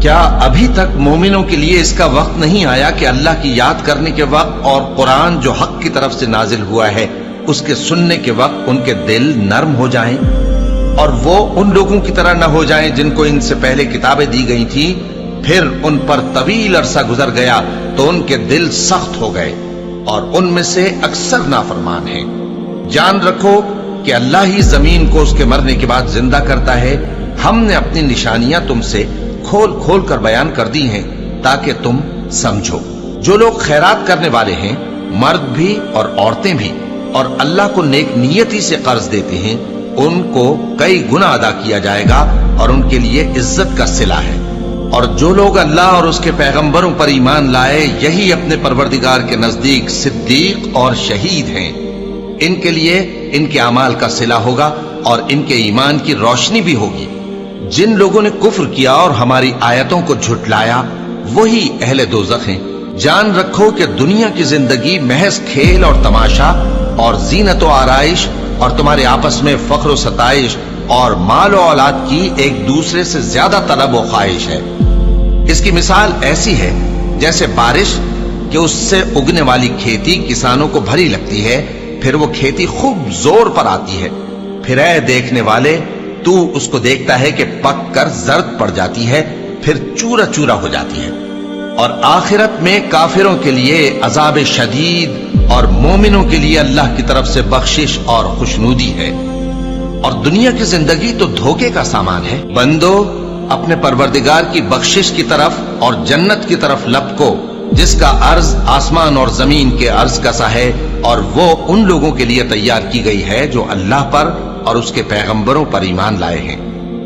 کیا ابھی تک مومنوں کے لیے اس کا وقت نہیں آیا کہ اللہ کی یاد کرنے کے وقت اور قرآن جو حق کی طرف سے نازل ہوا ہے اس کے سننے کے وقت ان کے دل نرم ہو جائیں اور وہ ان لوگوں کی طرح نہ ہو جائیں جن کو ان سے پہلے کتابیں دی گئی تھی، پھر ان پر طویل عرصہ گزر گیا تو ان کے دل سخت ہو گئے اور ان میں سے اکثر نافرمان ہیں۔ جان رکھو کہ اللہ ہی زمین کو اس کے مرنے کے بعد زندہ کرتا ہے۔ ہم نے اپنی نشانیاں تم سے کھول کھول کر بیان کر دی ہیں تاکہ تم سمجھو۔ جو لوگ خیرات کرنے والے ہیں، مرد بھی اور عورتیں بھی، اور اللہ کو نیک نیتی سے قرض دیتے ہیں، ان کو کئی گنا ادا کیا جائے گا اور ان کے لیے عزت کا صلہ ہے۔ اور جو لوگ اللہ اور اس کے پیغمبروں پر ایمان لائے، یہی اپنے پروردگار کے نزدیک صدیق اور شہید ہیں۔ ان کے لیے ان کے اعمال کا صلہ ہوگا اور ان کے ایمان کی روشنی بھی ہوگی۔ جن لوگوں نے کفر کیا اور ہماری آیتوں کو جھٹلایا وہی اہل دوزخ ہیں۔ جان رکھو کہ دنیا کی زندگی محض کھیل اور تماشا اور زینت و آرائش اور تمہارے آپس میں فخر و ستائش اور مال و اولاد کی ایک دوسرے سے زیادہ طلب و خواہش ہے۔ اس کی مثال ایسی ہے جیسے بارش کہ اس سے اگنے والی کھیتی کسانوں کو بھری لگتی ہے، پھر وہ کھیتی خوب زور پر آتی ہے، پھر اے دیکھنے والے تو اس کو دیکھتا ہے کہ پک کر زرد پڑ جاتی ہے، پھر چورا چورا ہو جاتی ہے۔ اور آخرت میں کافروں کے لیے عذاب شدید اور مومنوں کے لیے اللہ کی طرف سے بخشش اور خوشنودی ہے۔ اور دنیا کی زندگی تو دھوکے کا سامان ہے۔ بندو اپنے پروردگار کی بخشش کی طرف اور جنت کی طرف لپکو جس کا عرض آسمان اور زمین کے عرض کا سا ہے، اور وہ ان لوگوں کے لیے تیار کی گئی ہے جو اللہ پر اور اس کے پیغمبروں پر ایمان لائے ہیں۔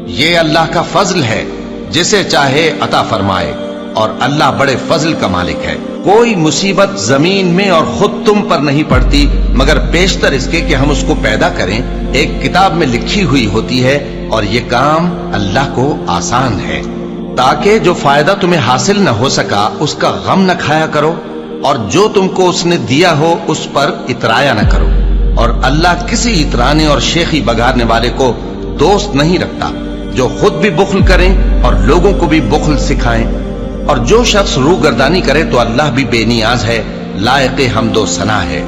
یہ اللہ کا فضل ہے، جسے چاہے عطا فرمائے، اور اللہ بڑے فضل کا مالک ہے۔ کوئی مصیبت زمین میں اور خود تم پر نہیں پڑتی مگر پیشتر اس کے کہ ہم اس کو پیدا کریں، ایک کتاب میں لکھی ہوئی ہوتی ہے، اور یہ کام اللہ کو آسان ہے۔ تاکہ جو فائدہ تمہیں حاصل نہ ہو سکا اس کا غم نہ کھایا کرو، اور جو تم کو اس نے دیا ہو اس پر اترایا نہ کرو۔ اور اللہ کسی اترانے اور شیخی بگارنے والے کو دوست نہیں رکھتا، جو خود بھی بخل کریں اور لوگوں کو بھی بخل سکھائیں۔ اور جو شخص روگردانی کرے تو اللہ بھی بے نیاز ہے، لائق حمد و ثنا ہے۔